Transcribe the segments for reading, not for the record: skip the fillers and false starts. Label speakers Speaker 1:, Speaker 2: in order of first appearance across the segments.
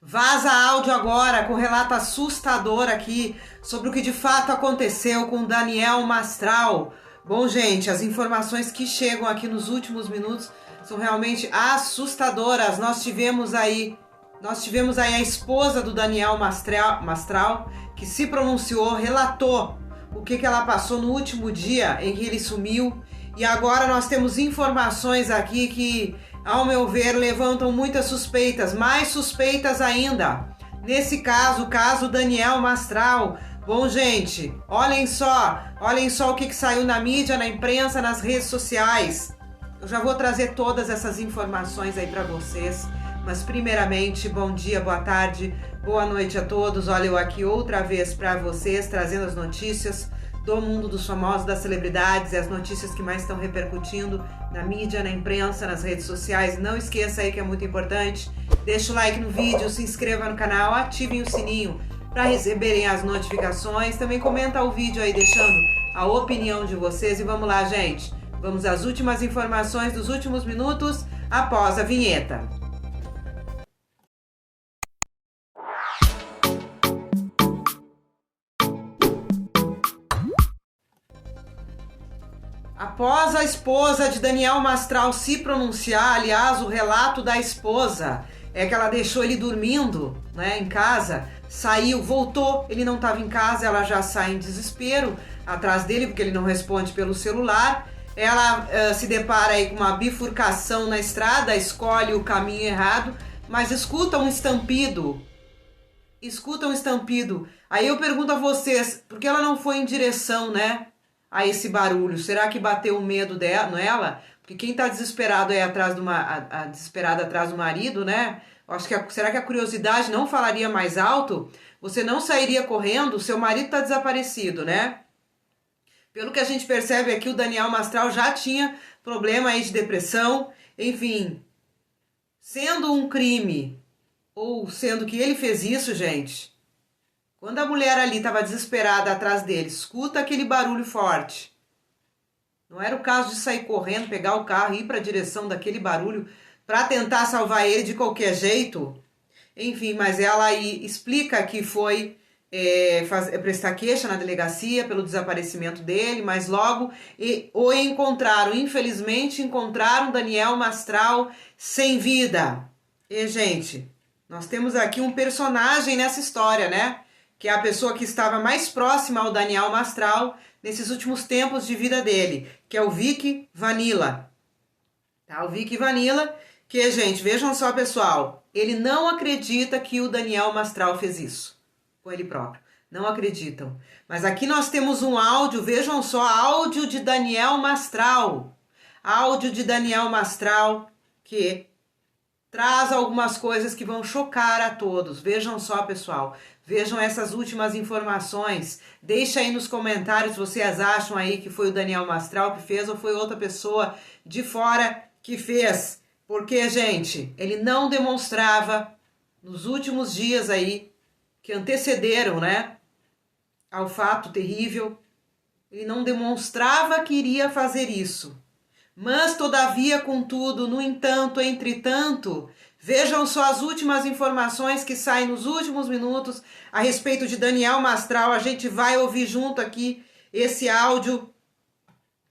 Speaker 1: Vaza áudio agora com relato assustador aqui sobre o que de fato aconteceu com Daniel Mastral. Bom, gente, as informações que chegam aqui nos últimos minutos são realmente assustadoras. Nós tivemos aí a esposa do Daniel Mastral que se pronunciou, relatou o que ela passou no último dia em que ele sumiu. E agora nós temos informações aqui que, ao meu ver, levantam muitas suspeitas, mais suspeitas ainda. Nesse caso, o caso Daniel Mastral. Bom, gente, olhem só o que saiu na mídia, na imprensa, nas redes sociais. Eu já vou trazer todas essas informações aí para vocês. Mas primeiramente, bom dia, boa tarde, boa noite a todos. Olha eu aqui outra vez para vocês, trazendo as notícias do mundo dos famosos, das celebridades, e as notícias que mais estão repercutindo na mídia, na imprensa, nas redes sociais. Não esqueça aí que é muito importante. Deixa o like no vídeo, se inscreva no canal, ativem o sininho para receberem as notificações. Também comenta o vídeo aí deixando a opinião de vocês. E vamos lá, gente. Vamos às últimas informações dos últimos minutos após a vinheta. Após a esposa de Daniel Mastral se pronunciar, aliás, o relato da esposa é que ela deixou ele dormindo, né, em casa, saiu, voltou, ele não estava em casa, ela já sai em desespero atrás dele porque ele não responde pelo celular. Ela se depara aí com uma bifurcação na estrada, escolhe o caminho errado, mas escuta um estampido. Aí eu pergunto a vocês, por que ela não foi em direção, né, a esse barulho? Será que bateu o medo nela? Porque quem tá desesperado aí desesperada atrás do marido, né? Acho que será que a curiosidade não falaria mais alto? Você não sairia correndo? Seu marido tá desaparecido, né? Pelo que a gente percebe aqui, o Daniel Mastral já tinha problema aí de depressão. Enfim, sendo um crime, ou sendo que ele fez isso, gente, quando a mulher ali estava desesperada atrás dele, escuta aquele barulho forte. Não era o caso de sair correndo, pegar o carro e ir para a direção daquele barulho para tentar salvar ele de qualquer jeito. Enfim, mas ela aí explica que foi prestar queixa na delegacia pelo desaparecimento dele, mas logo o encontraram. Infelizmente, encontraram Daniel Mastral sem vida. E, gente, nós temos aqui um personagem nessa história, né? Que é a pessoa que estava mais próxima ao Daniel Mastral nesses últimos tempos de vida dele, que é o Vic Vanilla. Tá? O Vic Vanilla, que, gente, vejam só, pessoal, ele não acredita que o Daniel Mastral fez isso com ele próprio. Não acreditam. Mas aqui nós temos um áudio, vejam só, áudio de Daniel Mastral. Áudio de Daniel Mastral, que traz algumas coisas que vão chocar a todos. Vejam só, pessoal. Vejam essas últimas informações. Deixa aí nos comentários se vocês acham aí que foi o Daniel Mastral que fez ou foi outra pessoa de fora que fez. Porque, gente, ele não demonstrava nos últimos dias aí que antecederam, né, ao fato terrível, ele não demonstrava que iria fazer isso. Mas, todavia, contudo, no entanto, entretanto, vejam só as últimas informações que saem nos últimos minutos a respeito de Daniel Mastral. A gente vai ouvir junto aqui esse áudio,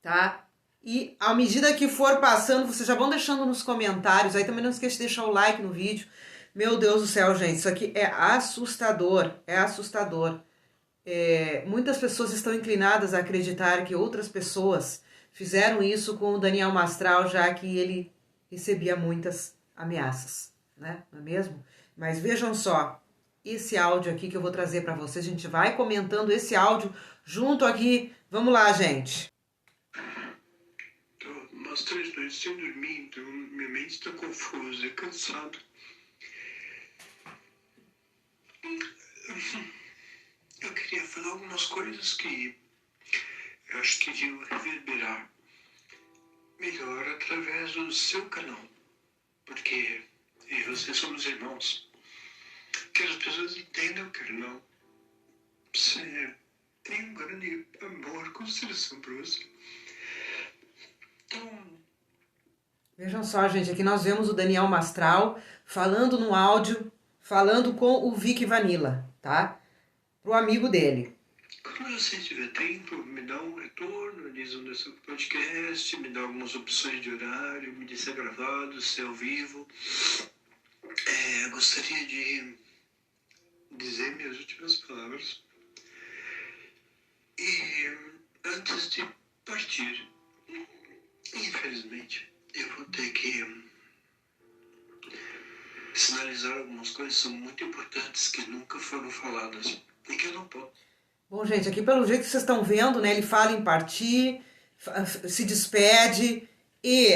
Speaker 1: tá? E à medida que for passando, vocês já vão deixando nos comentários. Aí também não esqueça de deixar o like no vídeo. Meu Deus do céu, gente, isso aqui é assustador, é assustador. Muitas pessoas estão inclinadas a acreditar que outras pessoas fizeram isso com o Daniel Mastral, já que ele recebia muitas ameaças, né? Não é mesmo? Mas vejam só, esse áudio aqui que eu vou trazer para vocês, a gente vai comentando esse áudio junto aqui. Vamos lá, gente.
Speaker 2: Tô umas 3 noites sem dormir, então minha mente está confusa, cansada. Eu queria falar algumas coisas que eu acho que iriam reverberar melhor através do seu canal, porque eu e você somos irmãos. Que as pessoas entendam que não. Você tem um grande amor, consideração por você. Então,
Speaker 1: vejam só, gente, aqui nós vemos o Daniel Mastral falando no áudio, falando com o Vic Vanilla, tá? Pro amigo dele.
Speaker 2: Quando você tiver tempo, me dá um retorno, diz onde é seu podcast, me dá algumas opções de horário, me diz se é gravado, se é ao vivo. Gostaria de dizer minhas últimas palavras. E antes de partir, infelizmente, eu vou ter que sinalizar algumas coisas que são muito importantes que nunca foram faladas e que eu não posso.
Speaker 1: Bom, gente, aqui pelo jeito que vocês estão vendo, né? Ele fala em partir, se despede e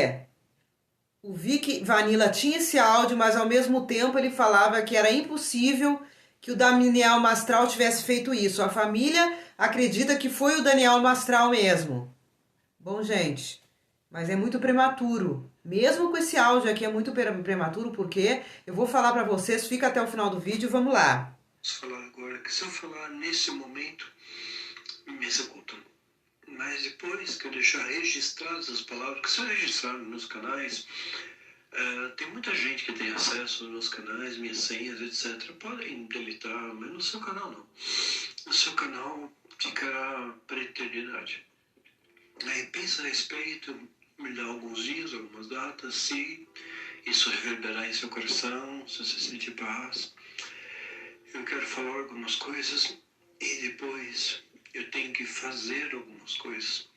Speaker 1: o Vic Vanilla tinha esse áudio, mas ao mesmo tempo ele falava que era impossível que o Daniel Mastral tivesse feito isso. A família acredita que foi o Daniel Mastral mesmo. Bom, gente, mas é muito prematuro. Mesmo com esse áudio aqui é muito prematuro, porque eu vou falar pra vocês, fica até o final do vídeo, vamos lá.
Speaker 2: Posso falar agora que se eu falar nesse momento, me executam. Mas depois que eu deixar registradas as palavras, que são registradas nos meus canais, tem muita gente que tem acesso aos meus canais, minhas senhas, etc. Podem deletar, mas no seu canal não. No seu canal ficará para a eternidade. Aí pensa a respeito, me dá alguns dias, algumas datas, se isso reverberar em seu coração, se você sentir paz. Eu quero falar algumas coisas e depois eu tenho que fazer algumas coisas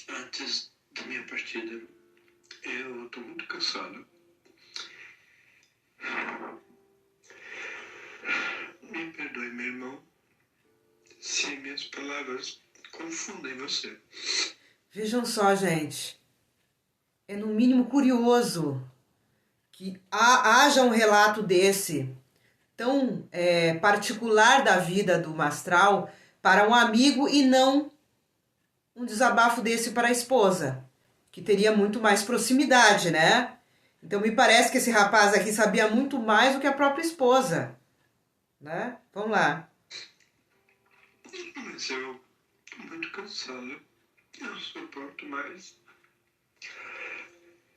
Speaker 2: antes da minha partida. Eu estou muito cansado. Me perdoe, meu irmão, se minhas palavras confundem você.
Speaker 1: Vejam só, gente. É no mínimo curioso que haja um relato desse tão particular da vida do Mastral para um amigo e não um desabafo desse para a esposa, que teria muito mais proximidade, né? Então me parece que esse rapaz aqui sabia muito mais do que a própria esposa, né? Vamos lá.
Speaker 2: Mas eu estou muito cansado. Eu não suporto mais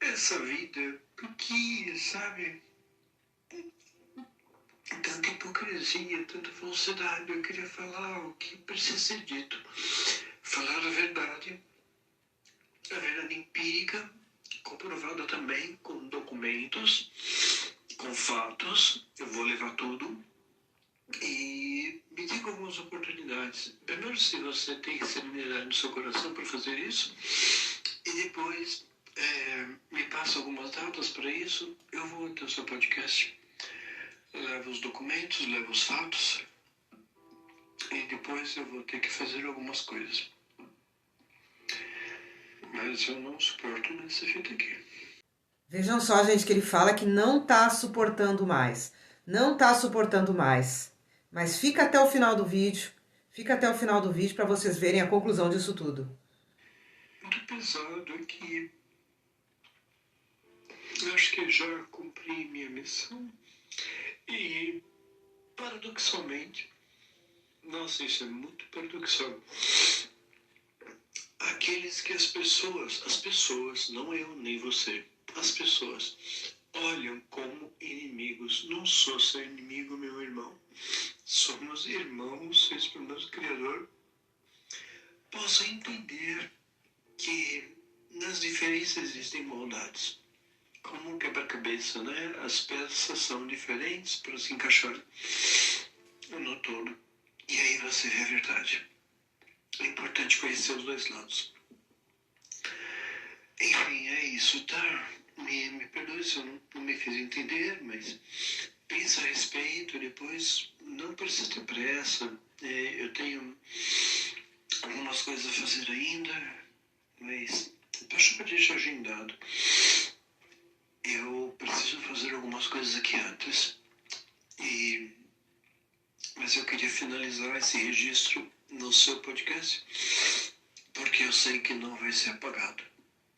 Speaker 2: essa vida. Porque, sabe? Tanta hipocrisia, tanta falsidade. Eu queria falar o que precisa ser dito. Falar a verdade empírica, comprovada também com documentos, com fatos. Eu vou levar tudo. E me diga algumas oportunidades. Primeiro, se você tem serenidade no seu coração para fazer isso. E depois, me passa algumas datas para isso. Eu vou até o seu podcast. Levo os documentos, levo os fatos. E depois eu vou ter que fazer algumas coisas. Mas eu não suporto nessa fita aqui.
Speaker 1: Vejam só, gente, que ele fala que não tá suportando mais. Não tá suportando mais. Mas fica até o final do vídeo. Fica até o final do vídeo para vocês verem a conclusão disso tudo.
Speaker 2: Muito pesado aqui. Acho que já cumpri minha missão. E, paradoxalmente, nossa, isso é muito paradoxal. Aqueles que as pessoas, não eu nem você, as pessoas olham como inimigos. Não sou seu inimigo, meu irmão. Somos irmãos, feitos pelo nosso Criador. Posso entender que nas diferenças existem maldades. Como um quebra-cabeça, né? As peças são diferentes para se encaixar no todo. E aí você vê a verdade. É importante conhecer os dois lados. Enfim, é isso, tá? Me perdoe se eu não me fiz entender, mas pensa a respeito, depois não precisa ter pressa. Eu tenho algumas coisas a fazer ainda, mas peço para deixar agendado. Eu preciso fazer algumas coisas aqui antes. Mas eu queria finalizar esse registro no seu podcast, porque eu sei que não vai ser apagado,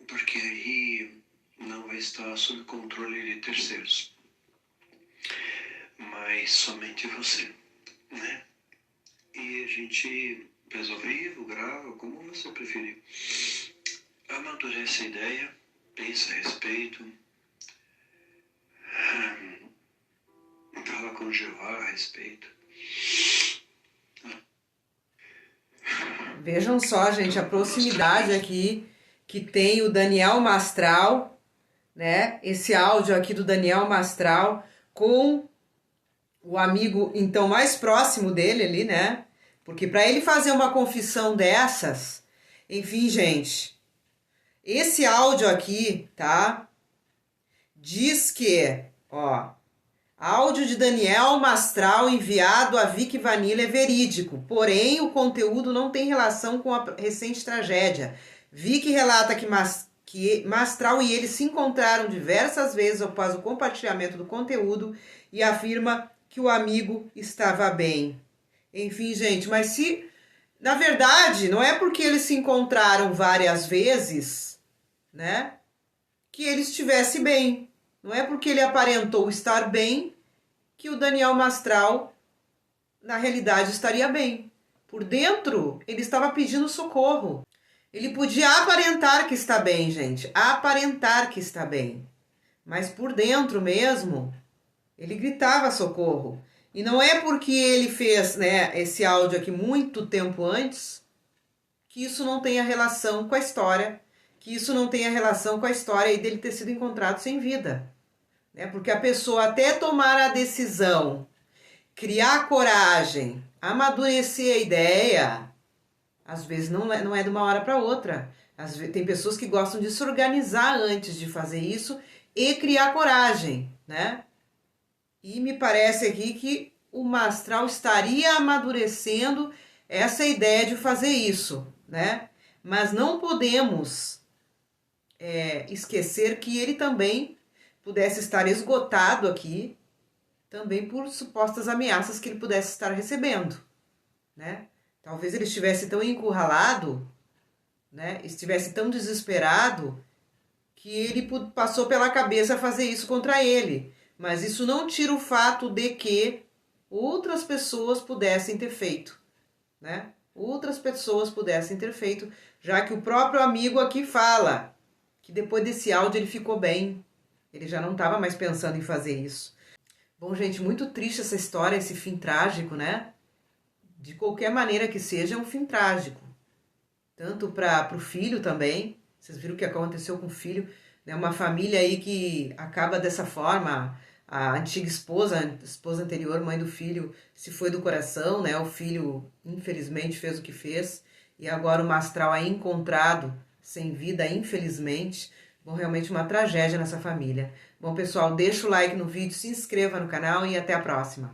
Speaker 2: porque aí não vai estar sob controle de terceiros, mas somente você, né? E a gente faz ao vivo, grava, como você preferir. Amadurece a ideia, pensa a respeito, com Jeová a respeito.
Speaker 1: Vejam só, gente, a proximidade aqui que tem o Daniel Mastral, né? Esse áudio aqui do Daniel Mastral com o amigo, então, mais próximo dele ali, né? Porque para ele fazer uma confissão dessas, enfim, gente, esse áudio aqui, tá? Diz que, ó, áudio de Daniel Mastral enviado a Vicky Vanilla é verídico, porém o conteúdo não tem relação com a recente tragédia. Vicky relata que Mastral e ele se encontraram diversas vezes após o compartilhamento do conteúdo e afirma que o amigo estava bem. Enfim, gente, mas se... Na verdade, não é porque eles se encontraram várias vezes, né, que ele estivesse bem. Não é porque ele aparentou estar bem que o Daniel Mastral, na realidade, estaria bem. Por dentro, ele estava pedindo socorro. Ele podia aparentar que está bem, gente. Aparentar que está bem. Mas por dentro mesmo, ele gritava socorro. E não é porque ele fez, né, esse áudio aqui muito tempo antes que isso não tenha relação com a história, que isso não tenha relação com a história dele ter sido encontrado sem vida. Né? Porque a pessoa até tomar a decisão, criar coragem, amadurecer a ideia, às vezes não é de uma hora para outra. Às vezes, tem pessoas que gostam de se organizar antes de fazer isso e criar coragem, né? E me parece aqui que o Mastral estaria amadurecendo essa ideia de fazer isso, né? Mas não podemos esquecer que ele também pudesse estar esgotado aqui, também por supostas ameaças que ele pudesse estar recebendo, né? Talvez ele estivesse tão encurralado, né? Estivesse tão desesperado que ele passou pela cabeça fazer isso contra ele. Mas isso não tira o fato de que outras pessoas pudessem ter feito, né? Outras pessoas pudessem ter feito, já que o próprio amigo aqui fala que depois desse áudio ele ficou bem. Ele já não estava mais pensando em fazer isso. Bom, gente, muito triste essa história, esse fim trágico, né? De qualquer maneira que seja, é um fim trágico. Tanto para o filho também. Vocês viram o que aconteceu com o filho, né? Uma família aí que acaba dessa forma. A antiga esposa, a esposa anterior, mãe do filho, se foi do coração, né? O filho, infelizmente, fez o que fez. E agora o Mastral é encontrado sem vida, infelizmente. Bom, realmente uma tragédia nessa família. Bom, pessoal, deixa o like no vídeo, se inscreva no canal e até a próxima.